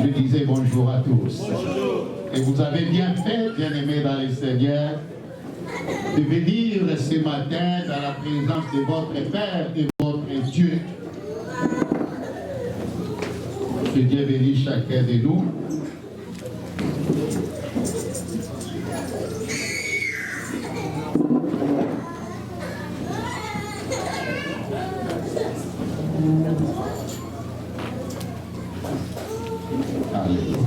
Je disais bonjour à tous. Bonjour. Et vous avez bien fait, bien-aimés dans le Seigneur, de venir ce matin dans la présence de votre Père et votre Dieu. Que Dieu bénisse chacun de nous. Alléluia.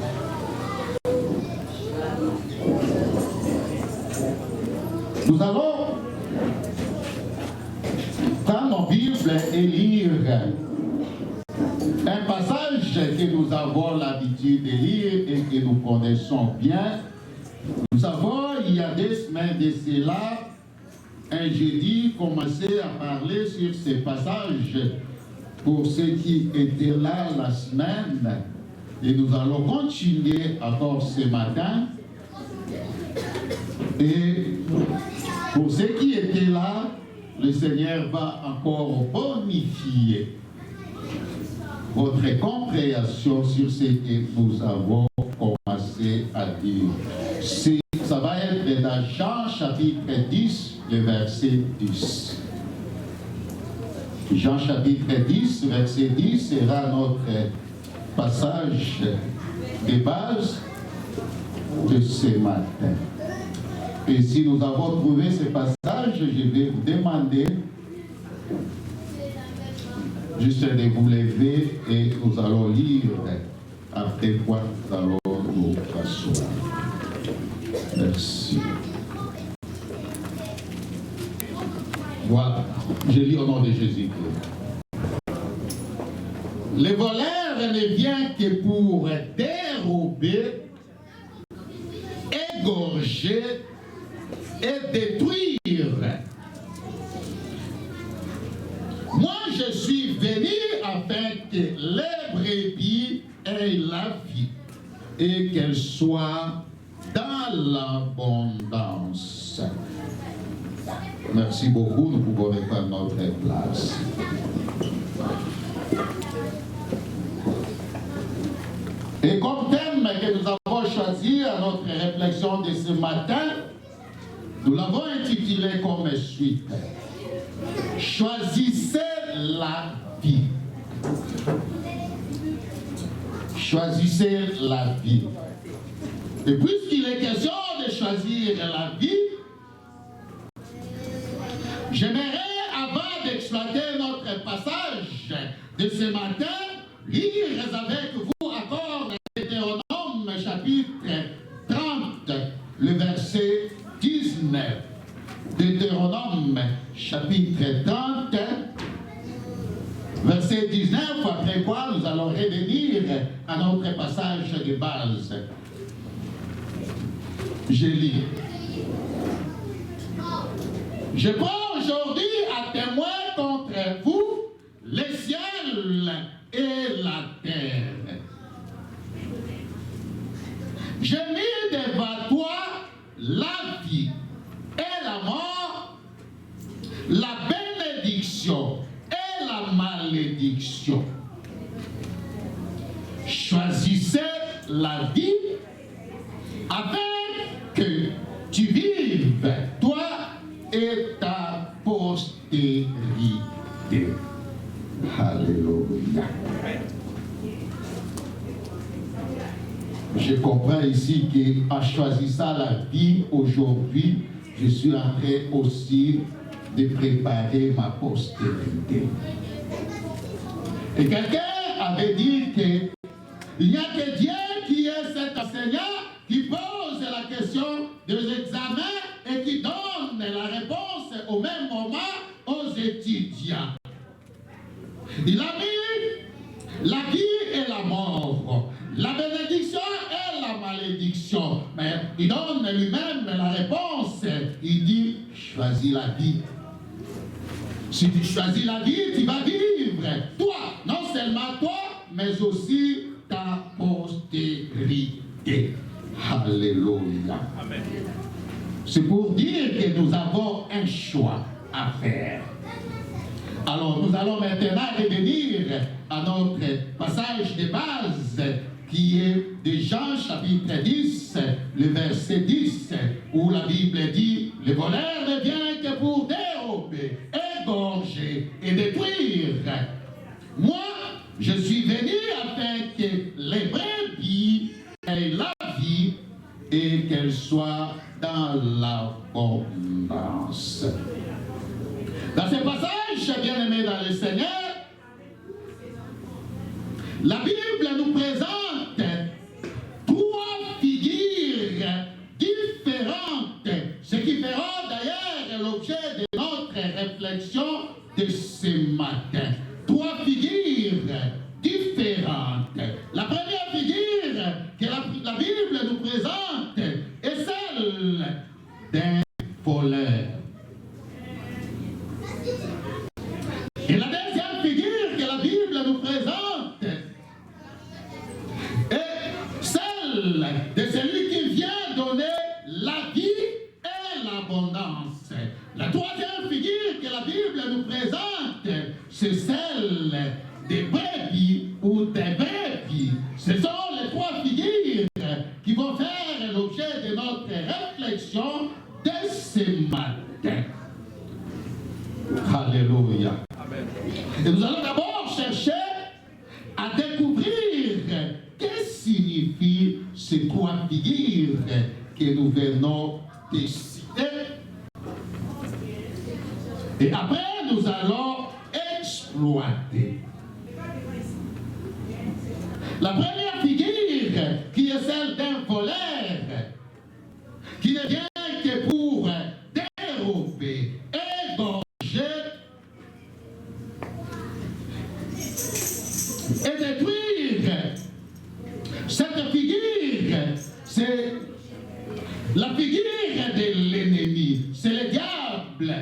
Nous allons prendre nos Bibles et lire un passage que nous avons l'habitude de lire et que nous connaissons bien. Nous avons, il y a 2 semaines de cela, un jeudi, commencé à parler sur ce passage pour ceux qui étaient là la semaine. Et nous allons continuer encore ce matin. Et pour ceux qui étaient là, le Seigneur va encore bonifier votre compréhension sur ce que nous avons commencé à dire. Ça va être dans Jean chapitre 10, le verset 10. Jean chapitre 10, verset 10 sera notre passage de base de ce matin. Et si nous avons trouvé ce passage, je vais vous demander juste de vous lever et nous allons lire. Après quoi nous allons nous asseoir. Merci. Voilà, je lis au nom de Jésus-Christ. Le voleur ne vient que pour dérober, égorger et détruire. Moi, je suis venu afin que les brebis aient la vie et qu'elles soient dans l'abondance. Merci beaucoup, nous pouvons reprendre notre place. Et comme thème que nous avons choisi à notre réflexion de ce matin, nous l'avons intitulé comme suit. Choisissez la vie. Choisissez la vie. Et puisqu'il est question de choisir la vie, j'aimerais, avant d'exploiter notre passage de ce matin, lire avec vous encore Deutéronome chapitre 30, le verset 19. Deutéronome chapitre 30, verset 19, après quoi nous allons revenir à notre passage de base. Je lis. Je prends aujourd'hui à témoin contre vous les ciels et la terre. J'ai mis devant toi la vie et la mort, la bénédiction et la malédiction. Choisissez la vie afin que tu vives, toi et ta postérité. Alléluia. Je comprends ici qu'en choisissant la vie aujourd'hui, je suis en train aussi de préparer ma postérité. Et quelqu'un avait dit qu'il n'y a que Dieu qui est cet enseignant qui pose la question des examens et qui donne la réponse au même moment aux étudiants. Il a mis la vie et la mort, la bénédiction et la malédiction. Mais il donne lui-même la réponse. Il dit, choisis la vie. Si tu choisis la vie, tu vas vivre. Toi, non seulement toi, mais aussi ta postérité. Alléluia. Amen. C'est pour dire que nous avons un choix à faire. Alors, nous allons maintenant revenir à notre passage de base qui est de Jean chapitre 10, le verset 10, où la Bible dit « Le voleur ne vient que pour dérober, égorger et détruire. Moi, je suis venu afin que les brebis aient la vie et qu'elles soient dans l'abondance. » Dans ce passage, bien-aimés dans le Seigneur, la Bible nous présente trois figures différentes, ce qui fera d'ailleurs l'objet de notre réflexion de ce matin. Trois figures différentes. La première figure que la Bible nous présente est celle d'un voleur. Et la deuxième figure que la Bible nous présente est celle de celui qui vient donner la vie et l'abondance. La troisième figure que la Bible nous présente, c'est celle des brebis ou des brebis. Ce sont les trois figures qui vont faire l'objet de notre réflexion de ce matin. Alléluia. Et nous allons d'abord chercher à découvrir que signifient ces trois figures que nous venons de citer. Et après, nous allons exploiter. La première figure, qui est celle d'un voleur, qui ne vient que pour dérober, égorger et détruire. Cette figure, c'est la figure de l'ennemi, c'est le diable,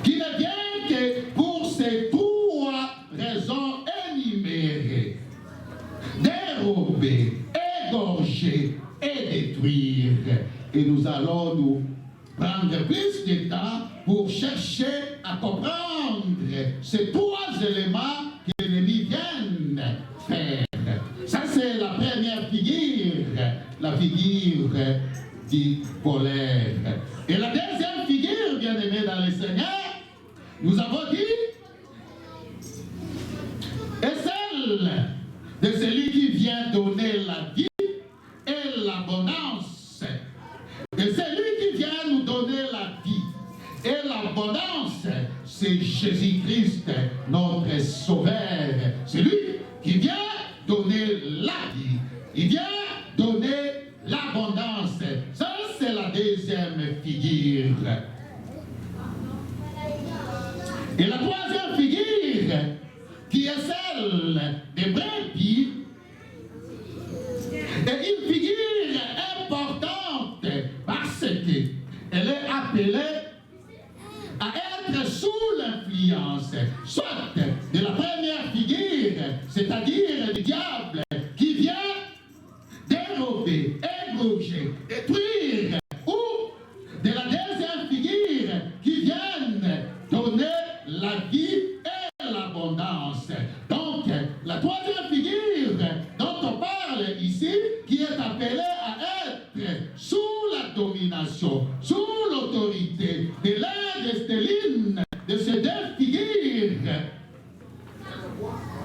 qui ne vient que pour ces trois raisons énumérées: dérober, égorger et détruire. Et nous allons nous prendre plus de temps pour chercher à comprendre ces trois éléments que l'ennemi vient faire. Ça, c'est la première figure, la figure du voleur. Et la deuxième figure, bien aimée dans le Seigneur, nous avons dit, est celle de celui qui vient donner la vie et l'abondance. Et celui qui vient nous donner la vie et l'abondance, c'est Jésus-Christ, notre Sauveur. C'est lui qui vient donner la vie. Il vient donner l'abondance. Ça, c'est la deuxième figure. Et la troisième figure, qui est celle des brebis, est une figure importante parce qu'elle est appelée à être sous l'influence, soit de la première figure, c'est-à-dire du diable, qui vient dérober, égorger, détruire, ou de la deuxième figure qui vient donner la vie et l'abondance. Donc, la troisième figure dont on parle ici, qui est appelée à être sous la domination, sous l'autorité de l'un des lignes de ces deux figures,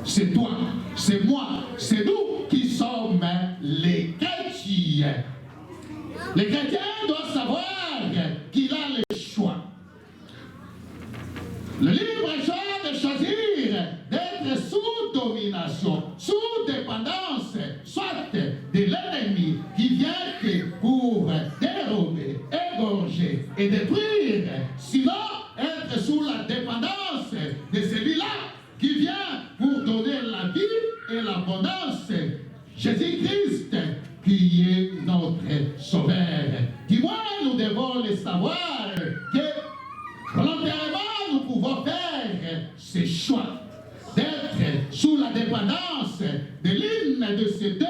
c'est toi, c'est moi, c'est nous qui sommes les chrétiens. Les chrétiens doivent savoir qu'il a le choix. Le libre choix de choisir d'être sous domination, sous dépendance, soit de l'ennemi qui vient pour dérober, égorger et détruire, sinon être sous la dépendance de celui-là qui vient pour donner la vie et l'abondance, Jésus-Christ, qui est notre Sauveur. Du moins, nous devons le savoir que volontairement, nous pouvons faire ce choix d'être sous la dépendance de l'une de ces deux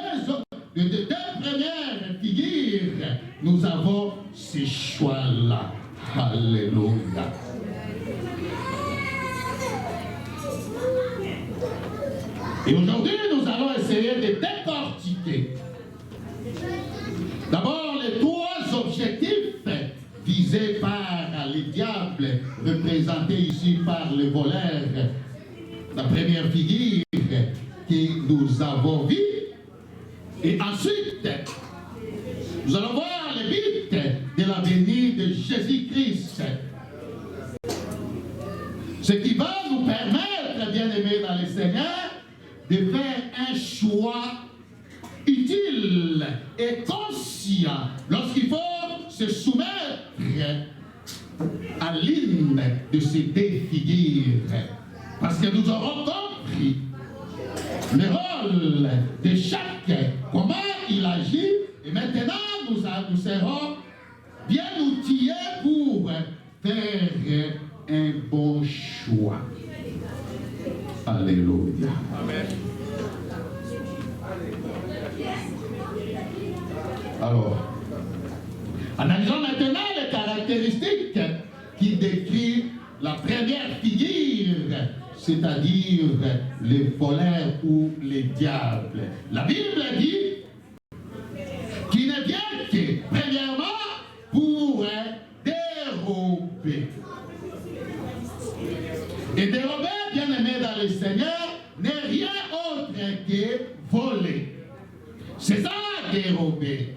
premières figures. Nous avons ce choix-là. Alléluia. Et aujourd'hui, nous allons allons essayer de décortiquer. D'abord, les trois objectifs visés par les diables, représentés ici par le voleur. La première figure que nous avons vue. Et ensuite, nous allons voir le but de la venue de Jésus-Christ. Ce qui va nous permettre, bien-aimés dans le Seigneur, de faire un choix utile et conscient lorsqu'il faut se soumettre à l'une de ces deux figures. Parce que nous aurons compris le rôle de chaque, comment il agit, et maintenant nous serons bien outillés pour faire un bon choix. Alléluia. Amen. Alors, analysons maintenant les caractéristiques qui décrivent la première figure, c'est-à-dire les voleurs ou les diables. La Bible dit qu'il ne vient que, premièrement, pour dérober. Et dérober, bien-aimé dans le Seigneur, n'est rien autre que voler. C'est ça, dérober.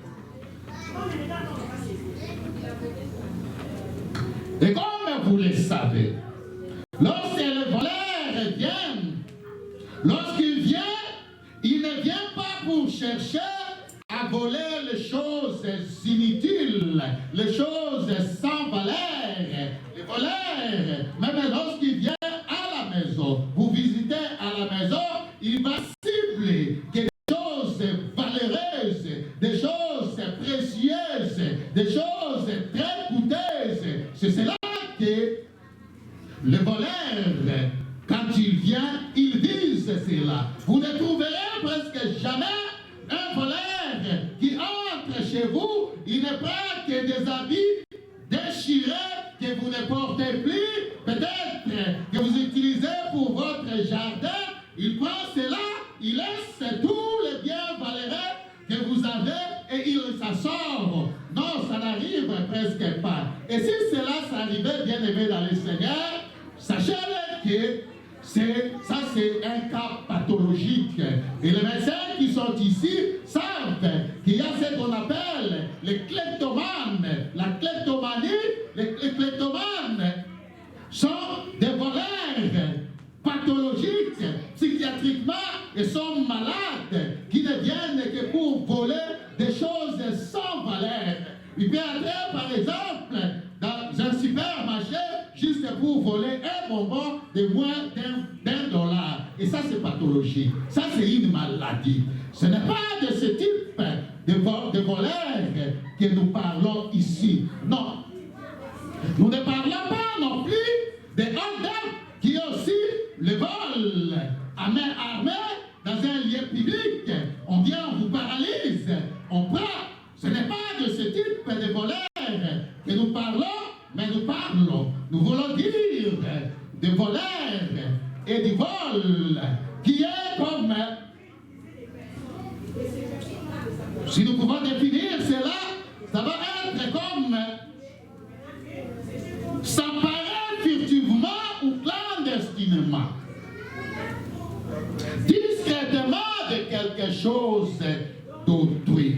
Et comme vous le savez, lorsque le voleur vient, lorsqu'il vient, il ne vient pas pour chercher à voler les choses inutiles, les choses sans valeur. Les voleurs, même lorsqu'il vient à la maison, vous visitez à la maison, il va cibler des choses valeureuses, des choses précieuses, des choses très coûteuses. C'est cela que le voleur, quand il vient, il vise cela. Vous ne trouverez presque jamais un voleur qui entre chez vous, il ne prend que des habits déchirés que vous ne portez plus, peut-être que vous utilisez pour votre jardin. Il prend cela, il laisse tous les biens valeureux que vous avez et il s'assort. Non, ça n'arrive presque pas. Et si cela s'arrivait, bien aimé dans le Seigneur, sachez que ça c'est un cas pathologique. Et les médecins qui sont ici savent qu'il y a ce qu'on appelle les kleptomanes. La kleptomanie, les kleptomanes sont des voleurs pathologiques, psychiatriquement, et sont malades, qui ne viennent que pour voler des choses sans valeur. Il peut entrer, par exemple, dans un supermarché juste pour voler un bonbon de moins $1. Et ça, c'est pathologique. Ça, c'est une maladie. Ce n'est pas de ce type de voleurs que nous parlons ici. Non. Nous ne parlons pas non plus des hold-up qui aussi le vol à main armée dans un lieu public. On vient, on vous paralyse, on prend. Ce n'est pas de ce type de voleurs que nous parlons, mais nous parlons. Nous voulons dire de voleurs et du vol qui est comme, si nous pouvons définir cela, ça va être comme s'emparer furtivement ou clandestinement, discrètement de quelque chose d'autrui.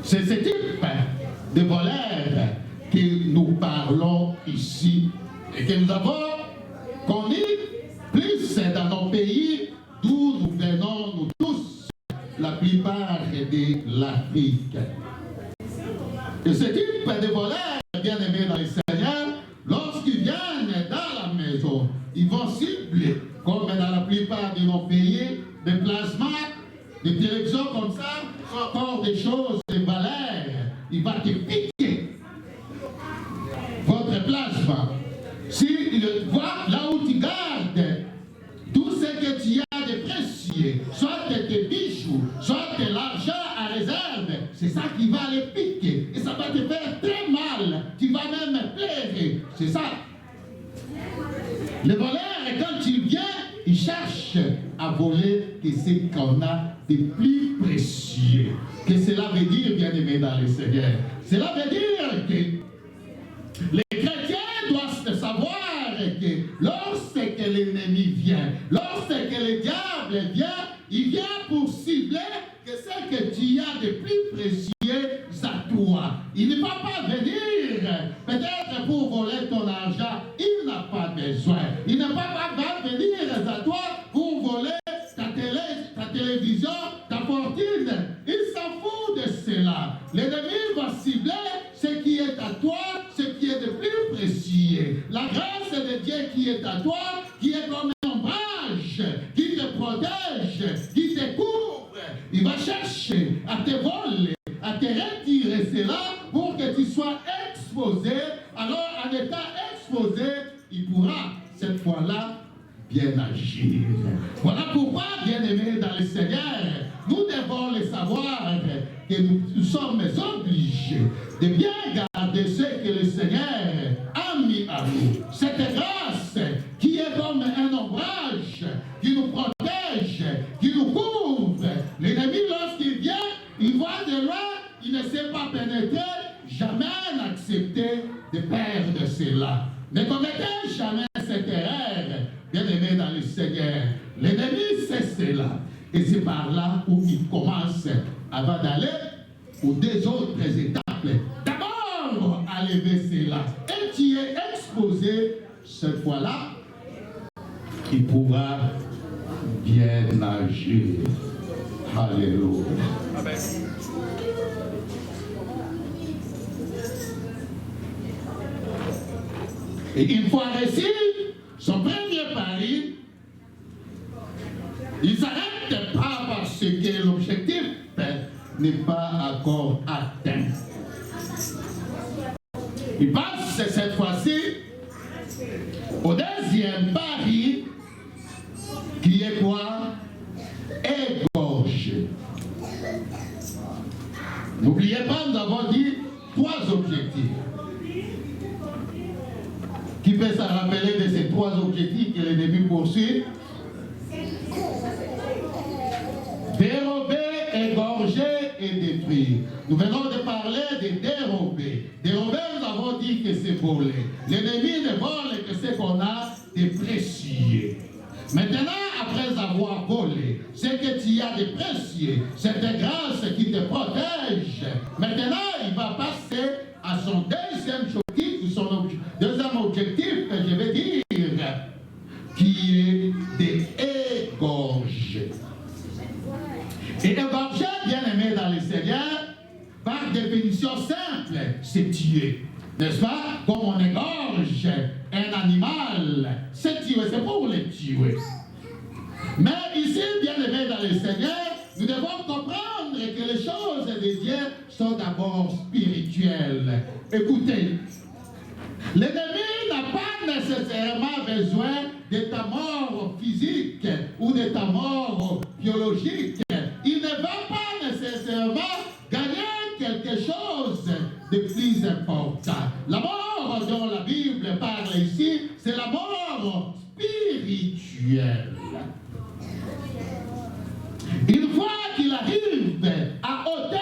C'est ce type de voleurs que nous parlons ici et que nous avons connu plus dans nos pays d'où nous venons, nous tous, la plupart de l'Afrique. Et ce type de voleurs, bien aimés dans le Seigneur, lorsqu'ils viennent dans la maison, ils vont cibler, comme dans la plupart de nos pays, des plasmas, des télévisions comme ça, encore des choses de valeur. Il va te piquer votre plasma. S'il voit là où tu gardes tout ce que tu as de précieux, soit tes bijoux, soit de l'argent à réserve, c'est ça qui va le piquer. Et ça va te faire très mal. Tu vas même pleurer. C'est ça. Le voleur, quand il vient, il cherche à voler que ce qu'on a de plus précieux. Que cela veut dire, bien-aimé dans le Seigneur. Cela veut dire que les chrétiens doivent savoir que lorsque l'ennemi vient, lorsque le diable vient, il vient pour cibler que ce que tu as de plus précieux à toi. Il ne va pas venir peut-être pour voler ton argent, il n'a pas besoin. Il ne va pas venir à toi pour voler ta télévision, ta fortune. Il s'en fout de cela. L'ennemi va cibler ce qui est à toi, ce qui est de plus précieux. La grâce de Dieu qui est à toi, qui est comme un ombrage, qui te protège, qui te couvre. Il va chercher à te voler, à te retirer cela pour que tu sois exposé. Alors, en étant exposé, il pourra cette fois-là bien agir. Voilà pourquoi, bien-aimés dans le Seigneur, nous devons le savoir que nous sommes obligés de bien garder ce que le Seigneur a mis à nous. Cette grâce qui est comme un ombrage, qui nous protège, qui nous couvre. L'ennemi, lorsqu'il vient, il voit de loin, il ne sait pas pénétrer, jamais n'accepter de perdre cela. Ne commettez jamais cette erreur, bien-aimés dans le Seigneur. L'ennemi sait cela. Et c'est par là où il commence, avant d'aller aux deux autres étapes. D'abord, à lever cela. Et tu es exposé, cette fois-là, il pourra bien agir. Alléluia. Amen. Et une fois réussi son premier pari, il ne s'arrête pas parce que l'objectif n'est pas encore atteint. Il passe cette fois-ci au deuxième pari qui est quoi? Égorger. N'oubliez pas, nous avons dit 3 objectifs. Qui peut se rappeler de ces 3 objectifs que l'ennemi poursuit? Dérober, égorger et détruire. Nous venons de parler de dérober. Dérober, nous avons dit que c'est voler. L'ennemi ne vole que ce qu'on a de précieux. Maintenant, après avoir volé, ce que tu as de précieux, cette grâce qui te protège, maintenant il va passer à son deuxième objectif, son deuxième objectif que je vais dire, qui est d'égorger. Et égorger, bien aimé dans le Seigneur, par définition simple, c'est tuer. N'est-ce pas? Comme on égorge un animal, c'est tuer, c'est pour le tuer. Mais ici, bien aimé dans le Seigneur, nous devons comprendre que les choses de Dieu sont d'abord spirituelles. Écoutez, l'ennemi n'a pas nécessairement besoin de ta mort physique ou de ta mort biologique. Il ne va pas nécessairement gagner quelque chose de plus important. La mort dont la Bible parle ici, c'est la mort spirituelle. Une fois qu'il arrive à ôter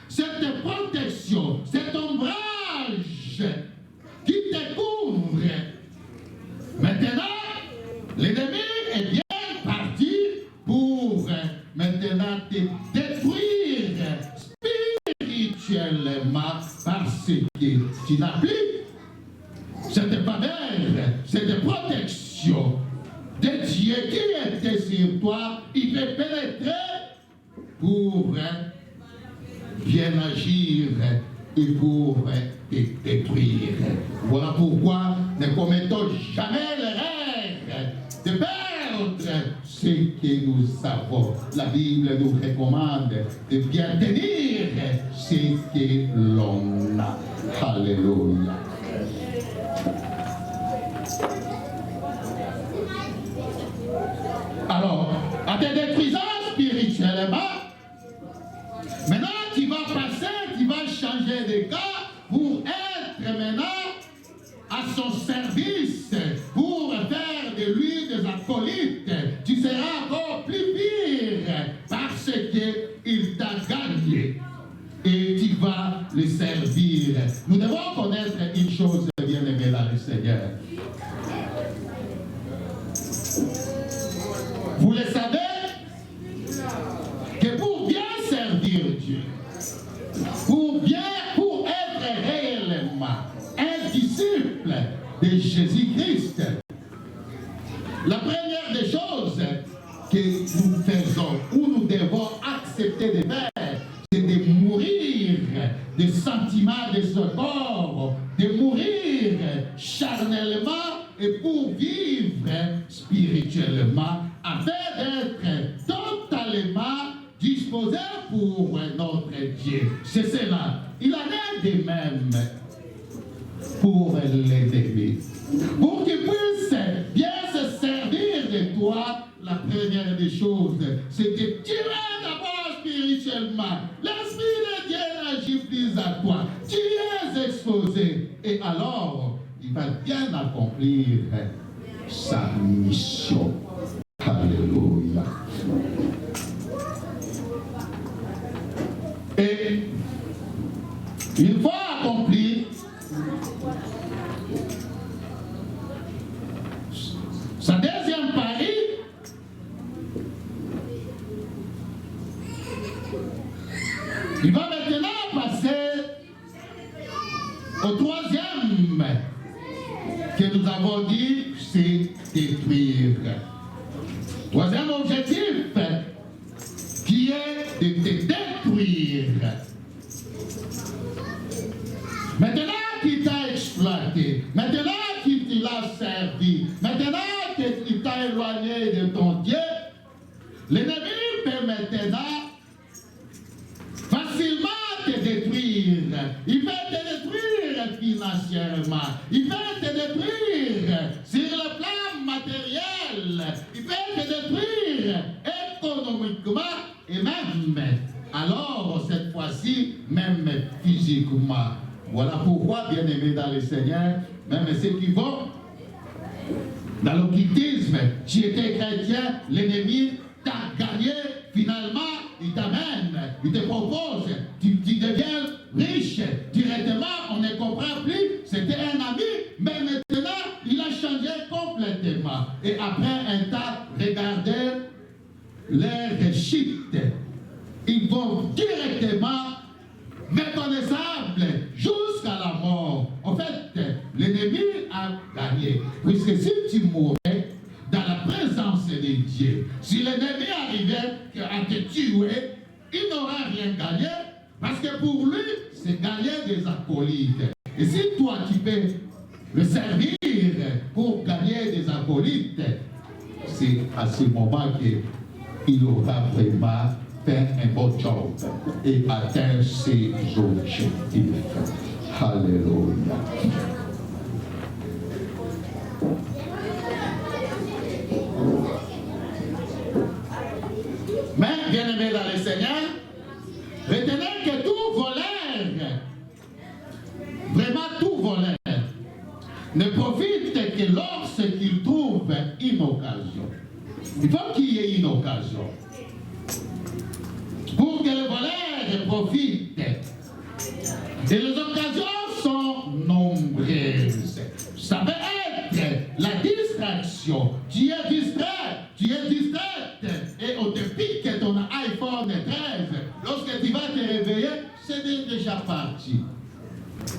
cette protection, cet ombrage qui te couvre, maintenant, l'ennemi est bien parti pour maintenant te détruire spirituellement parce que tu n'as plus cette faveur, cette protection de Dieu qui était sur toi. Il peut pénétrer pour bien agir et pour te détruire. Voilà pourquoi ne commettons jamais l'erreur de perdre ce que nous savons. La Bible nous recommande de bien tenir ce que l'on a. Alléluia. Alors, à te détruisant spirituellement, maintenant tu vas passer, tu vas changer de cas pour être maintenant à son service, pour faire de lui des acolytes. Tu seras encore Vous le savez que pour bien servir Dieu, pour être réellement un disciple de Jésus-Christ, la première des choses que nous faisons ou nous devons accepter de faire, c'est de mourir des sentiments de ce corps, de mourir charnellement et pour vivre spirituellement, afin d'être totalement disposé pour notre Dieu. C'est cela. Il en est de même pour les pour qu'ils puissent bien se servir de toi. La première des choses, c'est que tu es d'abord spirituellement. L'Esprit de Dieu n'agit plus à toi. Tu es exposé. Et alors, il va bien accomplir sa mission. Alléluia. Et une fois accompli, sa deuxième pari, il va maintenant passer au troisième que nous avons dit, c'est détruire. Troisième objectif qui est de te détruire. Maintenant qu'il t'a exploité, maintenant qu'il t'a servi, maintenant qu'il t'a éloigné de ton Dieu, l'ennemi peut maintenant facilement te détruire. Il peut te détruire financièrement. Il peut te détruire sur le plan matériel. Il peut te détruire économiquement et même, alors cette fois-ci, même physiquement. Voilà pourquoi, bien-aimés dans le Seigneur, même ceux qui vont dans l'occultisme, tu étais chrétien, l'ennemi t'a gagné, finalement, il t'amène, il te propose, tu deviens riche, directement, on ne comprend plus, c'était un ami, mais maintenant, il a changé complètement. Et après un temps, regardez leur chute, ils vont directement méconnaissables jusqu'à la mort. En fait, l'ennemi a gagné. Puisque si tu mourais dans la présence de Dieu, si l'ennemi arrivait à te tuer, il n'aura rien gagné, parce que pour lui, c'est gagner des acolytes. Et si toi, tu peux le servir pour gagner des acolytes, c'est à ce moment qu'il aura vraiment fait un bon job et atteint ses objectifs. Alléluia. Mais, bien-aimés dans le Seigneur, retenez que tout voleur, vraiment tout voleur, ne profite que lorsqu'il trouve une occasion. Il faut qu'il y ait une occasion. Pour que le voleur profite. Et les occasions sont nombreuses. Ça peut être la distraction. Tu es distraite, et on te pique ton iPhone 13. Lorsque tu vas te réveiller, c'est déjà parti.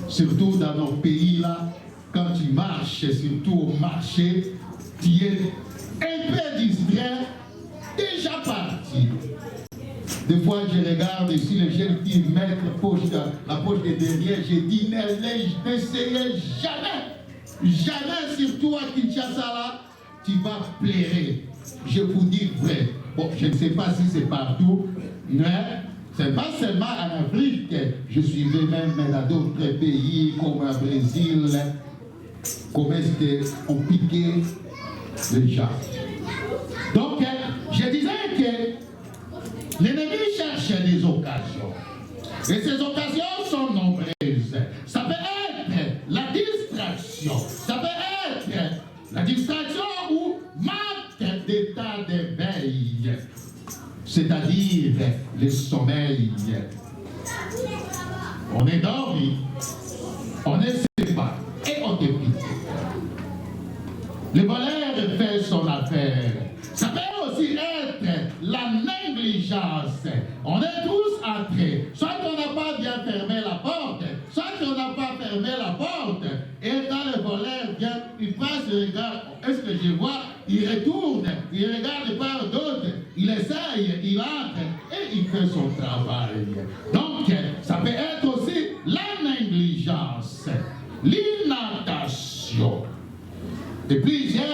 Surtout dans nos pays là, quand tu marches, surtout au marché, tu es un peu distrait, déjà parti. Des fois, je regarde ici les jeunes filles mettre la poche de derrière. Je dis, n'essayez jamais, surtout à Kinshasa là, tu vas pleurer. Je vous dis vrai. Bon, je ne sais pas si c'est partout, mais c'est pas seulement en Afrique. Je suis même dans d'autres pays comme le Brésil, comment est-ce qu'on piquait les gens. Donc, je disais que l'ennemi cherche des occasions. Et ces occasions sont nombreuses. Ça peut être la distraction. Ça peut être la distraction ou manque d'état d'éveil. C'est-à-dire le sommeil. On est dormi. On ne sait pas. Et on te pique. Le voleur fait son affaire. Ça peut aussi aussi être la négligence. On est tous entrés. Soit on n'a pas bien fermé la porte, soit on n'a pas fermé la porte. Et quand le voleur vient, il passe, il regarde, est-ce que je vois? Il retourne, il regarde par d'autres, il essaye, il entre et il fait son travail. Donc, ça peut être aussi la négligence, l'inattention. De plusieurs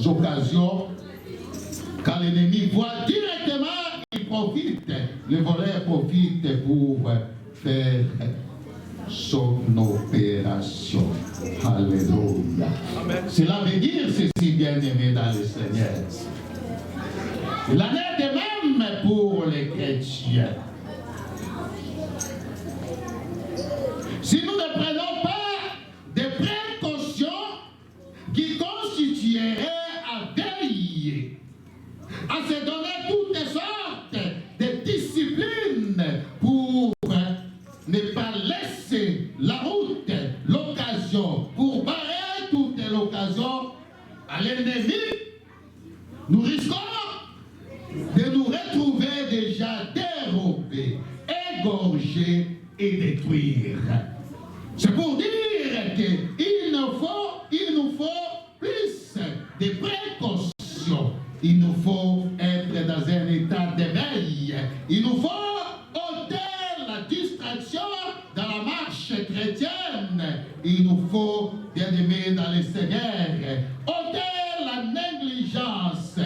occasions, quand l'ennemi voit directement, il profite. Le voleur profite pour faire son opération. Alléluia. Cela veut dire ceci, bien-aimé dans le Seigneur. Il en est de même pour les chrétiens. Si nous ne prenons pas des précautions qui constitueraient à veiller, à se donner toutes sortes de disciplines pour ne pas laisser la route, l'occasion, pour barrer toute l'occasion à l'ennemi, nous risquons de nous retrouver déjà dérobés, égorgés et détruire. C'est pour dire qu'il nous faut plus de précautions. Il nous faut être dans un état d'éveil. Il nous faut ôter la distraction dans la marche chrétienne. Il nous faut, bien aimé dans le Seigneur, ôter la négligence.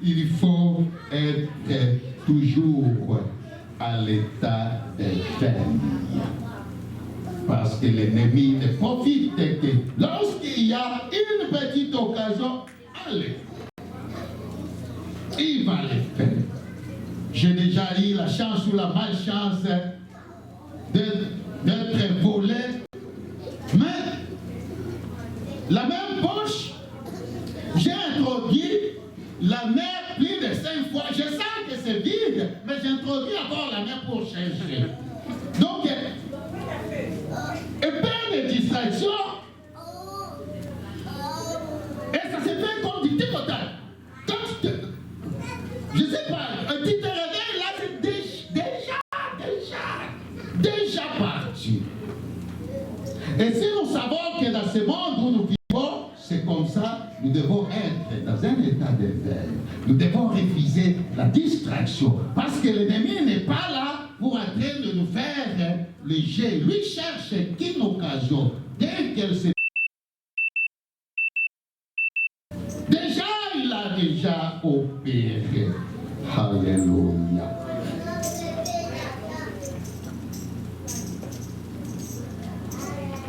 Il faut être toujours à l'état d'éveil. Parce que l'ennemi ne profite que lorsqu'il y a une petite occasion, allez, il va le faire. J'ai déjà eu la chance ou la malchance d'être volé, mais la même poche, j'ai introduit la main plus de 5 fois. Je sens que c'est vide, mais j'introduis encore la main pour chercher. Donc, et plein de distractions. Et ça se fait comme du total. Je ne sais pas, un petit réveil là, c'est déjà parti. Et si nous savons que dans ce monde où nous vivons, c'est comme ça, nous devons être dans un état d'éveil. Nous devons refuser la distraction. Parce que l'ennemi n'est pas là pour en train de nous faire le jet. Lui cherche qu'une occasion. Dès qu'elle se... Déjà, il a déjà opéré. Alléluia.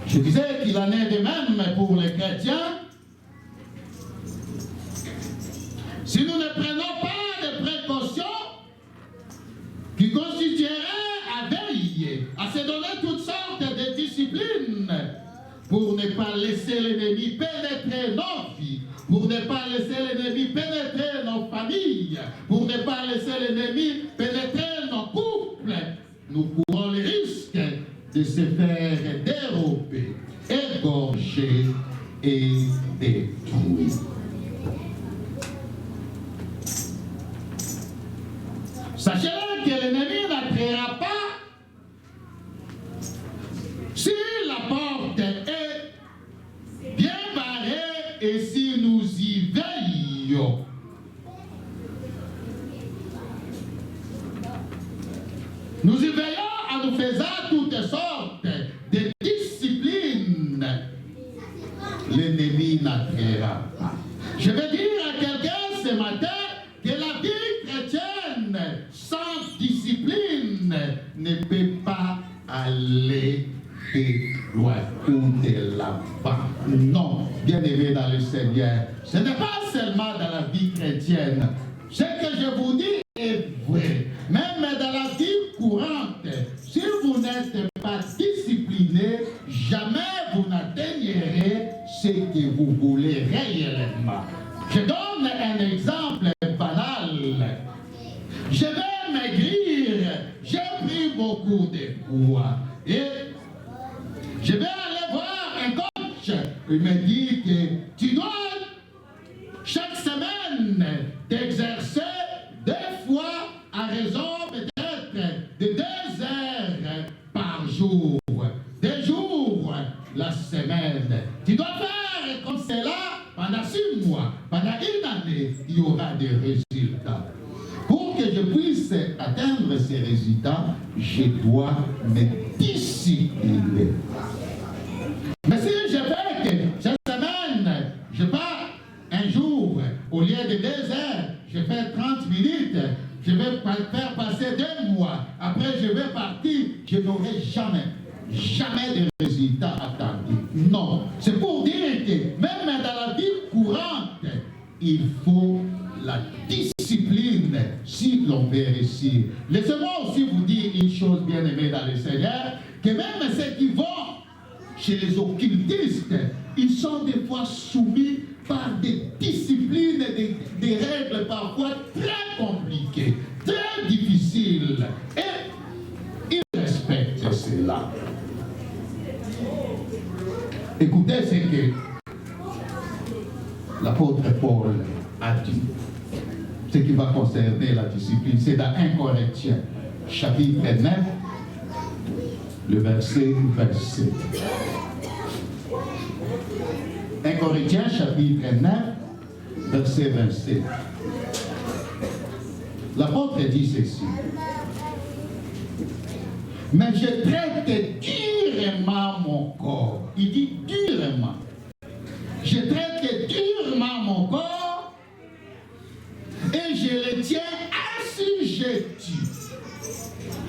Je disais qu'il en est de même pour les chrétiens. Si nous ne prenons pas de précautions qui constitueraient à veiller, à se donner toutes sortes de disciplines pour ne pas laisser l'ennemi pénétrer nos vies, pour ne pas laisser l'ennemi pénétrer nos familles, pour ne pas laisser l'ennemi pénétrer nos couples, nous courons le risque de se faire dérober, égorger et détruire. Sachez que l'ennemi n'attrayera pas si la porte est bien barrée et si nous y veillons. Nous y veillons en nous faisant toutes sortes de disciplines. L'ennemi n'attrayera pas. Je vais dire à quelqu'un ce matin que la vie chrétienne sans discipline ne peut pas aller de loin ou de là-bas. Non, bien aimé dans le Seigneur, ce n'est pas seulement dans la vie chrétienne. Ce que je vous dis est vrai. Même dans la vie courante, si vous n'êtes pas discipliné, jamais vous n'atteignerez ce que vous voulez réellement. Je donne un exemple banal. Je vais maigrir, j'ai pris beaucoup de poids et je vais aller voir un coach. Il me dit que tu dois chaque semaine t'exercer raison peut-être de 2 heures par jour, 2 jours la semaine. Tu dois faire comme cela pendant 6 mois, pendant 1 année, il y aura des résultats. Pour que je puisse atteindre ces résultats, je dois me discipliner. Mais si je fais que cette semaine, je pars un jour, au lieu de 2 heures, je fais 30 minutes, je vais faire passer 2 mois, après je vais partir, je n'aurai jamais de résultats attendus. Non, c'est pour dire que même dans la vie courante, il faut la discipline si l'on veut réussir. Laissez-moi aussi vous dire une chose, bien aimée dans le Seigneur, que même ceux qui vont chez les occultistes, ils sont des fois soumis par des disciplines, des règles parfois très compliquées, très difficiles. Et ils respectent cela. Écoutez ce que l'apôtre Paul a dit. Ce qui va concerner la discipline, c'est dans 1 Corinthiens, chapitre 9, le verset 27. 1 Corinthiens, chapitre 9, verset 27. L'apôtre dit ceci. Mais je traite durement mon corps. Il dit durement. Je traite durement mon corps et je le tiens assujetti.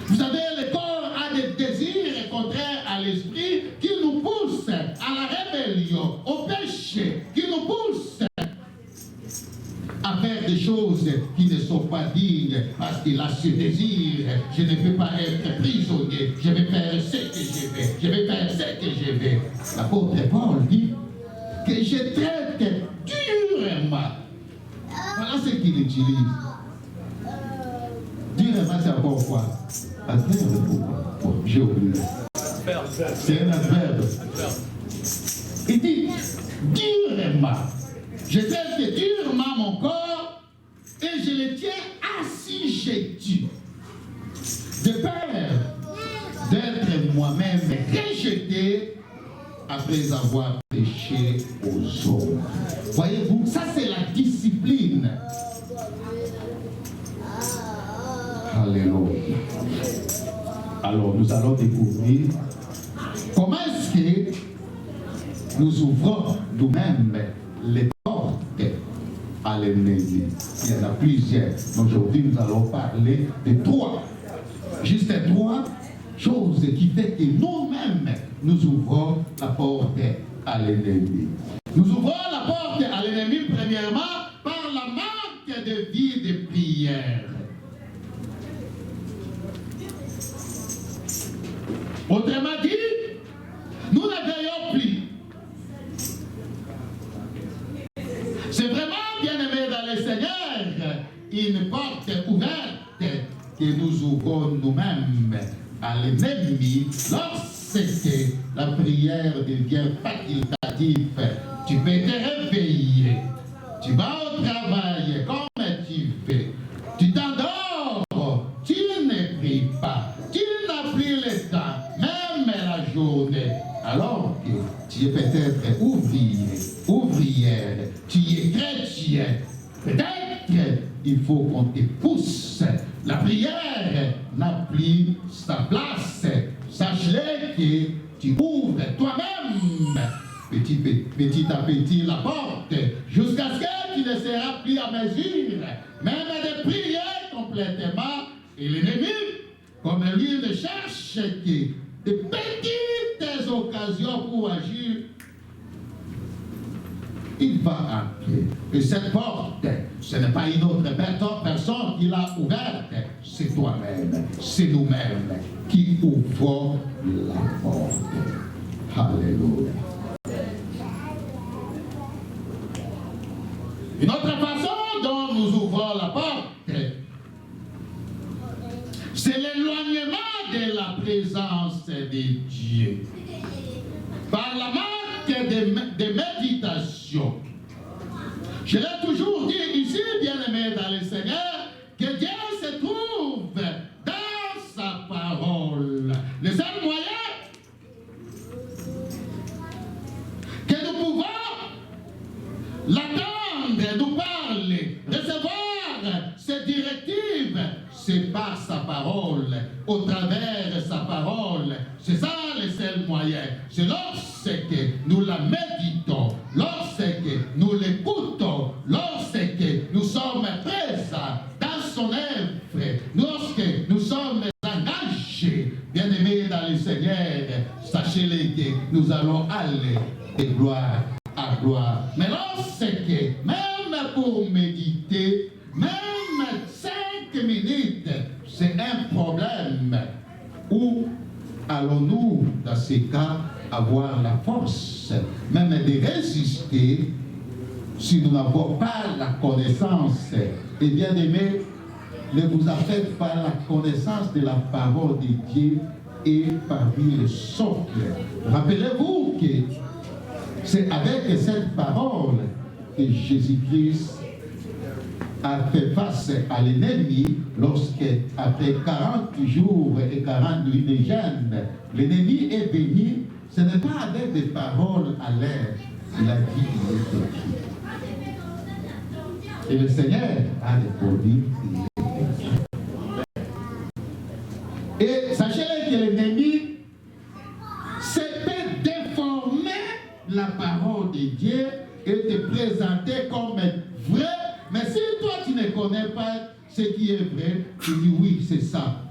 Vous savez, le corps a des désirs contraires à l'esprit qui nous poussent à la rébellion, au péché, qui nous poussent à faire des choses qui ne sont pas dignes parce qu'il a ce désir. Je ne peux pas être prisonnier. Je vais faire ce que je vais. Je vais faire ce que je vais. L'apôtre Paul dit que je traite durement. Voilà ce qu'il utilise. Durement, c'est encore quoi? Adverbe. Bon, j'ai oublié. C'est un adverbe. Il dit durement. Je traite durement mon corps et je le tiens assujetti. De peur d'être moi-même rejeté après avoir péché aux hommes. Voyez-vous, ça c'est la discipline. Alléluia. Alors nous allons découvrir comment est-ce que nous ouvrons nous-mêmes les portes à l'ennemi. Il y en a plusieurs. Aujourd'hui, nous allons parler de 3. Juste 3 choses qui font que nous-mêmes, nous ouvrons la porte à l'ennemi. Nous ouvrons la porte à l'ennemi, premièrement, par la manque de vie de prière. Autrement dit, nous ne veillons plus. C'est vraiment, bien aimé dans le Seigneur, une porte ouverte que nous ouvrons nous-mêmes à l'ennemi lorsque la prière devient facultative. Tu peux te réveiller, tu vas au travail comme tu fais, tu t'endors, tu ne pries pas, tu n'as plus le temps, même la journée, alors que tu es peut-être ouvrière, tu es chrétien. Peut-être il faut qu'on te pousse. La prière n'a plus sa place. Sache-le que tu ouvres toi-même petit à petit la porte jusqu'à ce que tu ne seras plus à mesure même de prier complètement. Et l'ennemi, comme lui, ne cherche que de petites occasions pour agir. Il va entrer. Et cette porte, ce n'est pas une autre personne qui l'a ouverte, c'est toi-même, c'est nous-mêmes qui ouvrons la porte. Alléluia. Une autre façon dont nous ouvrons la porte, c'est l'éloignement de la présence de Dieu. Par la manque de méditation. Je l'ai toujours dit ici, bien-aimé dans le Seigneur, que Dieu se trouve directive, c'est par sa parole, au travers de sa parole. C'est ça le seul moyen. C'est lorsque nous la méditons, lorsque nous l'écoutons, lorsque nous sommes présents dans son œuvre, lorsque nous sommes engagés, bien-aimés dans le Seigneur, sachez-le que nous allons aller de gloire à gloire. Mais lorsque, même pour méditer, même 5 minutes, c'est un problème. Où allons-nous, dans ces cas, avoir la force, même de résister, si nous n'avons pas la connaissance? Et bien aimé, ne vous affecte pas la connaissance de la parole de Dieu et parmi le socle. Rappelez-vous que c'est avec cette parole que Jésus-Christ a fait face à l'ennemi lorsque, après 40 jours et 40 nuits de jeûne, l'ennemi est venu. Ce n'est pas avec des paroles à l'air, il a dit qu'il était Dieu. Et le Seigneur a répondu. Et sachez que l'ennemi peut déformer la parole de Dieu et te présenter comme vrai. Mais si toi tu ne connais pas ce qui est vrai, tu dis oui, c'est ça.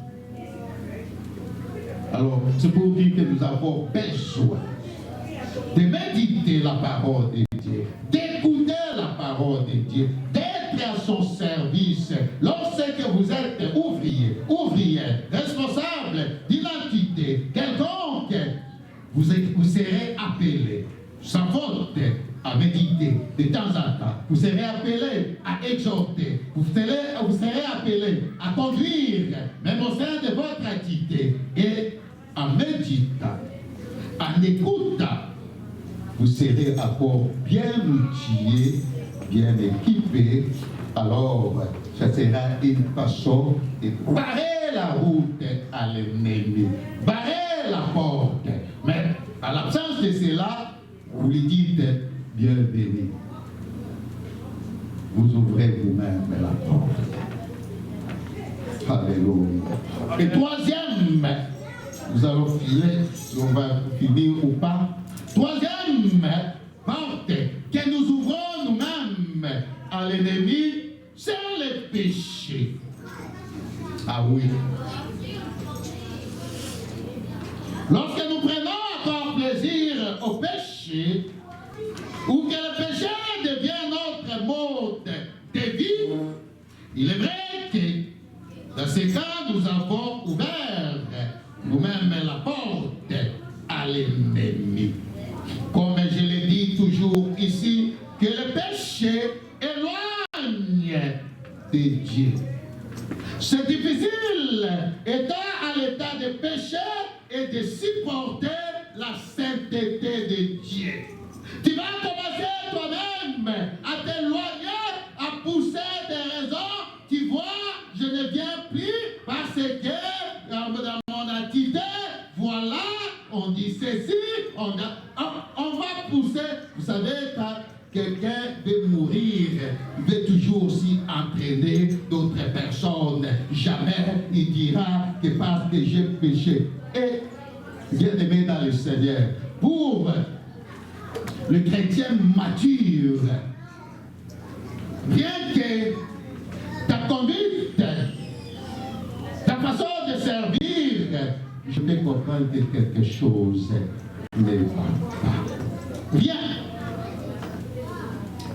Alors, c'est pour dire que nous avons besoin de méditer la parole de Dieu, d'écouter la parole de Dieu, d'être à son service. Lorsque vous êtes ouvrier, ouvrière, responsable d'identité quelconque, vous serez appelé, sans faute, à méditer de temps en temps. Vous serez appelé à exhorter. Vous serez appelé à conduire, même au sein de votre activité. Et en méditant, en écoutant, vous serez encore bien outillé, bien équipé. Alors, ce sera une façon de barrer la route à l'ennemi, barrer la porte. Mais à l'absence de cela, vous lui dites bienvenue. Vous ouvrez vous-même la porte. Alléluia. Et troisième, nous allons finir, on va finir ou pas. Troisième porte que nous ouvrons nous-mêmes à l'ennemi, c'est le péché. Ah oui. Lorsque nous prenons encore plaisir au péché, ou que le péché devient notre mode de vie, il est vrai que dans ces cas, nous avons ouvert nous-mêmes la porte à l'ennemi. Comme je l'ai dit toujours ici, que le péché éloigne de Dieu. C'est difficile, étant à l'état de péché, et de supporter la sainteté de Dieu. Tu vas commencer toi-même à t'éloigner, à pousser des raisons. Tu vois, je ne viens plus parce que dans mon activité, voilà, on dit ceci, on va pousser. Vous savez, quand quelqu'un veut mourir, il veut toujours aussi entraîner d'autres personnes. Jamais il dira que parce que j'ai péché. Et bien aimé dans le Seigneur, pour le chrétien mature, bien que ta conduite, ta façon de servir, je peux comprendre que quelque chose ne va pas bien.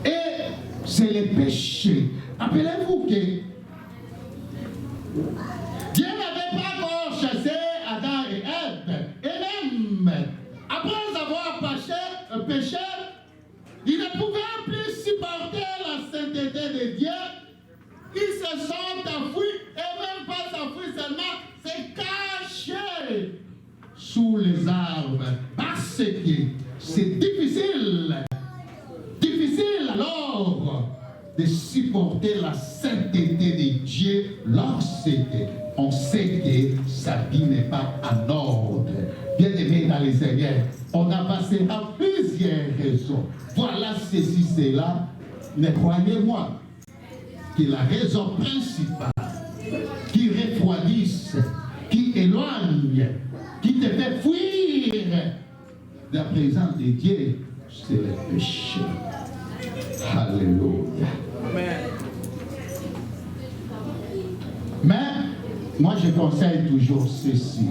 Et c'est le péché. Rappelez-vous que Dieu n'avait pas encore chassé Adam et Ève. Et même après avoir péché, ils ne pouvaient plus supporter la sainteté de Dieu. Ils se sont enfouis, et même pas s'enfuir seulement, c'est caché sous les arbres. Parce que c'est difficile alors de supporter la sainteté de Dieu lorsque on sait que sa vie n'est pas en ordre. Bien aimé dans les Seigneur, on avancera plusieurs raisons. Voilà ceci, cela. Mais croyez-moi, que la raison principale qui refroidisse, qui éloigne, qui te fait fuir la présence de Dieu, c'est le péché. Alléluia. Amen. Mais moi je conseille toujours ceci.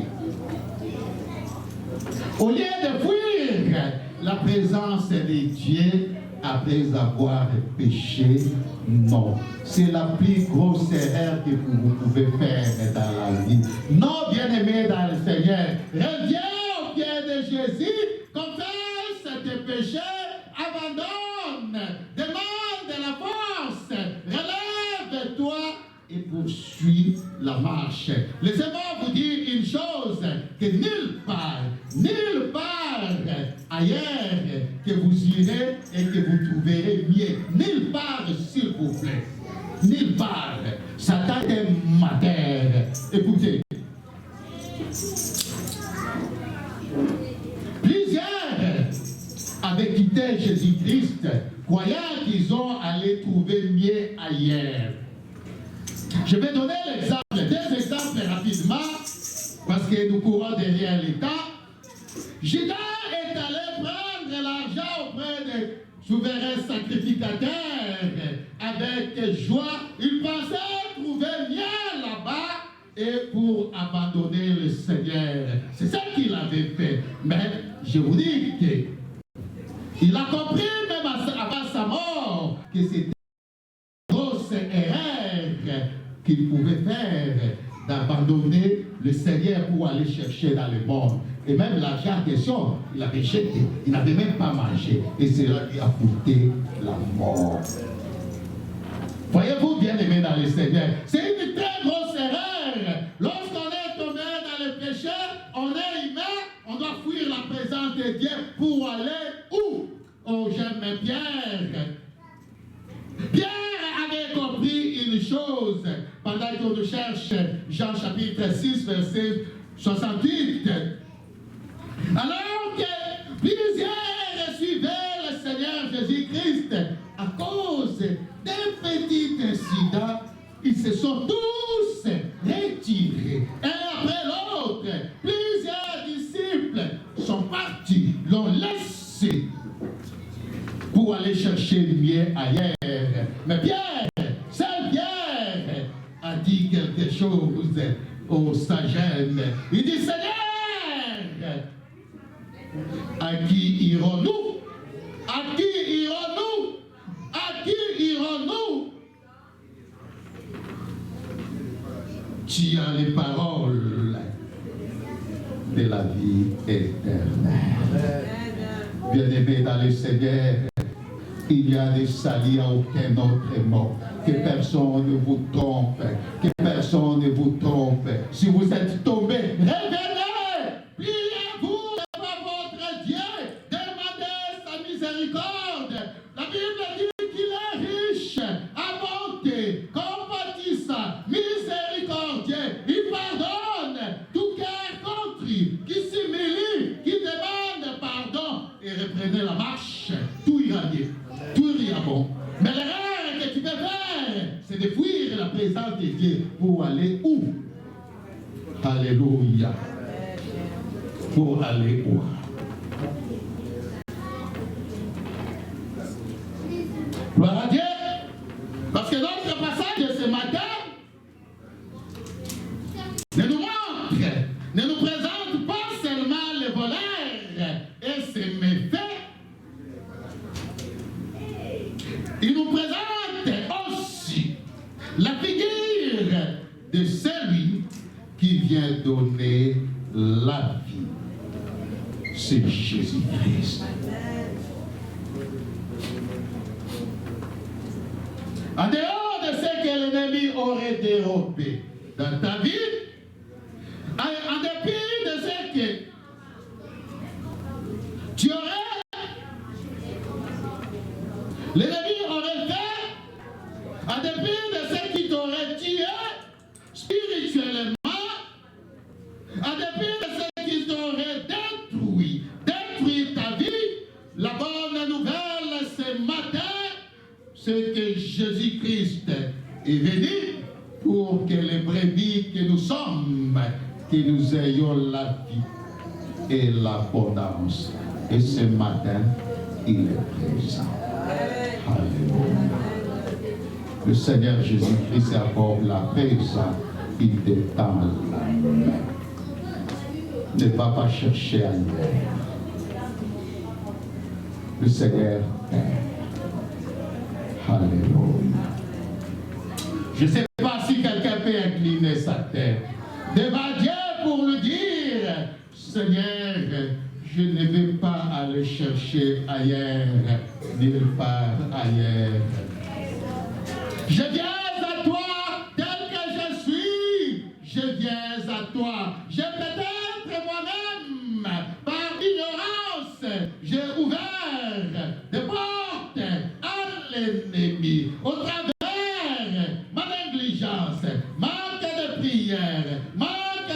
Au lieu de fuir la présence de Dieu après avoir péché, non. C'est la plus grosse erreur que vous pouvez faire dans la vie. Non, bien-aimé dans le Seigneur, reviens au pied de Jésus, confesse tes péchés, abandonne, demande la force, relève-toi et poursuis la marche. Laissez-moi vous dire une chose, que nulle part ailleurs que vous irez et que vous trouverez mieux. Nulle part, s'il vous plaît. Nulle part. Satan est mater. Écoutez. Plusieurs avaient quitté Jésus-Christ, croyant qu'ils ont allé trouver mieux ailleurs. Je vais donner l'exemple, deux exemples rapidement, parce que nous courons derrière l'État. Judas est allé prendre l'argent auprès des souverains sacrificateurs avec joie. Il pensait trouver mieux là-bas et pour abandonner le Seigneur. C'est ça qu'il avait fait. Mais je vous dis qu'il a compris même avant sa mort que c'était une grosse erreur qu'il pouvait faire d'abandonner le Seigneur pour aller chercher dans le monde. Et même l'argent en question, il avait jeté, il n'avait même pas mangé. Et cela lui a coûté la mort. Voyez-vous, bien aimé dans le Seigneur, c'est une très grosse erreur. Lorsqu'on est tombé dans le péché, on est humain, on doit fuir la présence de Dieu pour aller où? Oh, j'aime Pierre. Pierre avait compris une chose pendant qu'on cherche Jean chapitre 6, verset 68. Alors que plusieurs suivaient le Seigneur Jésus-Christ, à cause d'un petit incident, ils se sont tous retirés. Un après l'autre, plusieurs disciples sont partis, l'ont laissé pour aller chercher le mieux ailleurs. Mais Pierre, seul Pierre, a dit quelque chose au sagesse. Il dit, Seigneur, à qui irons-nous? À qui irons-nous? À qui irons-nous? Tu as les paroles de la vie éternelle. Bien-aimés dans le Seigneur, il y a des salis à aucun autre nom. Que personne ne vous trompe. Que personne ne vous trompe. Si vous êtes tombé, revenez. Pliez-vous devant votre Dieu. Demandez sa miséricorde. La Bible dit qu'il est riche, à bonté, compatissant, miséricordieux. Il pardonne tout cœur contrit, qui s'humilie, qui demande pardon et reprenez la marche. Tout ira bien. Tout ira bon. Mais l'erreur que tu peux faire, c'est de fuir la présence de Dieu pour aller où? Alléluia. Pour aller où? Gloire à Dieu. Parce que notre passage de ce matin ne nous montre, ne nous présente pas seulement les voleurs et ses méfaits. Il nous présente aussi la figure de celui qui vient donner la vie. C'est Jésus-Christ. En dehors de ce que l'ennemi aurait dérobé dans ta vie, en dépit de ce que tu aurais, l'ennemi aurait fait, en dépit de ce qui t'aurait tué spirituellement, en dépit de ce qui t'aurait détruit ta vie, la bonne nouvelle ce matin, c'est que Jésus-Christ est venu pour que les brebis que nous sommes, que nous ayons la vie et l'abondance. Et ce matin, il est présent. Alléluia. Le Seigneur Jésus-Christ accorde la présence, il te tend la main. Ne va pas chercher ailleurs. Le Seigneur t'aime. Alléluia. Je ne sais pas si quelqu'un peut incliner sa tête devant Dieu pour lui dire, Seigneur, je ne vais pas aller chercher ailleurs, nulle part ailleurs. Je viens à toi tel que je suis. Je viens à toi. J'ai peut-être moi-même, par ignorance, j'ai ouvert des portes à l'ennemi au travers ma négligence, manque de prière, manque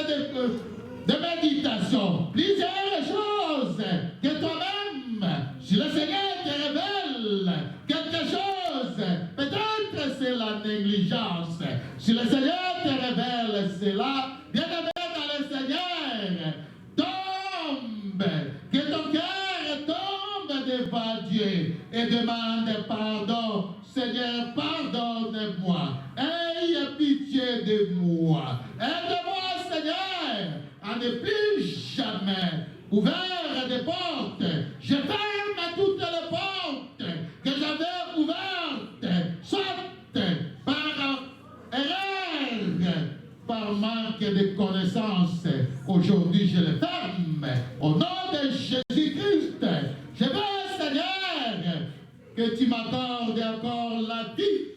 de méditation, plusieurs choses que toi-même, si le Seigneur te révèle quelque chose, peut-être c'est la négligence. Si le Seigneur te révèle cela, bien-aimé dans le Seigneur, tombe, que ton cœur tombe devant Dieu et demande pardon. Seigneur, pardonne-moi, aie pitié de moi, aide-moi, Seigneur, à ne plus jamais ouvrir des portes. Je ferme toutes les portes que j'avais ouvertes, soit par erreur, par manque de connaissances. Aujourd'hui, je les ferme. Au nom de Jésus-Christ, je veux, Seigneur, que tu m'accordes encore la vie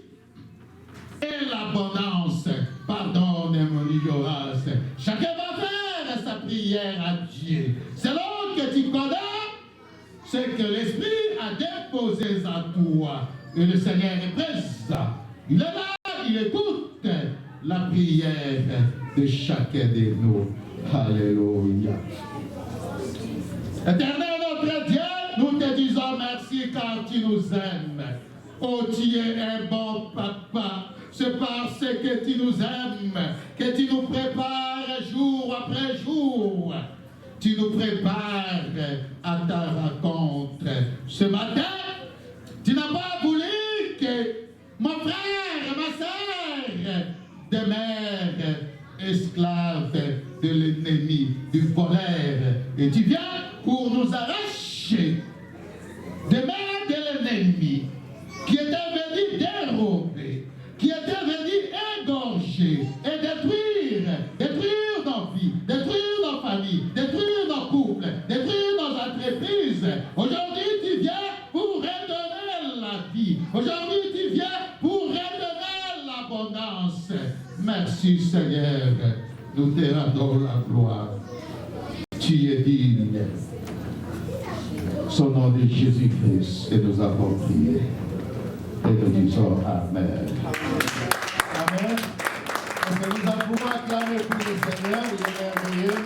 et l'abondance. Pardonne mon ignorance. Chacun va faire sa prière à Dieu. Selon que tu connais ce que l'Esprit a déposé en toi. Et le Seigneur est présent. Il est là, il écoute la prière de chacun de nous. Alléluia. Éternel notre Dieu, nous te disons merci car tu nous aimes. Oh, tu es un bon papa. C'est parce que tu nous aimes, que tu nous prépares jour après jour. Tu nous prépares à ta rencontre. Ce matin, tu n'as pas voulu que mon frère, ma soeur demeure esclave de l'ennemi, du voleur. Et tu viens pour nous arracher des mains de l'ennemi qui était venu dérober, qui était venu égorger et détruire nos vies, détruire nos familles, détruire nos couples, détruire nos entreprises. Aujourd'hui, tu viens pour redonner la vie. Aujourd'hui, tu viens pour redonner l'abondance. Merci Seigneur, nous te rendons la gloire. Tu es digne. Au nom de Jésus-Christ, et nous avons prié. Et nous disons Amen. Amen. Est-ce que nous pouvons acclamer pour le Seigneur, il est merveilleux.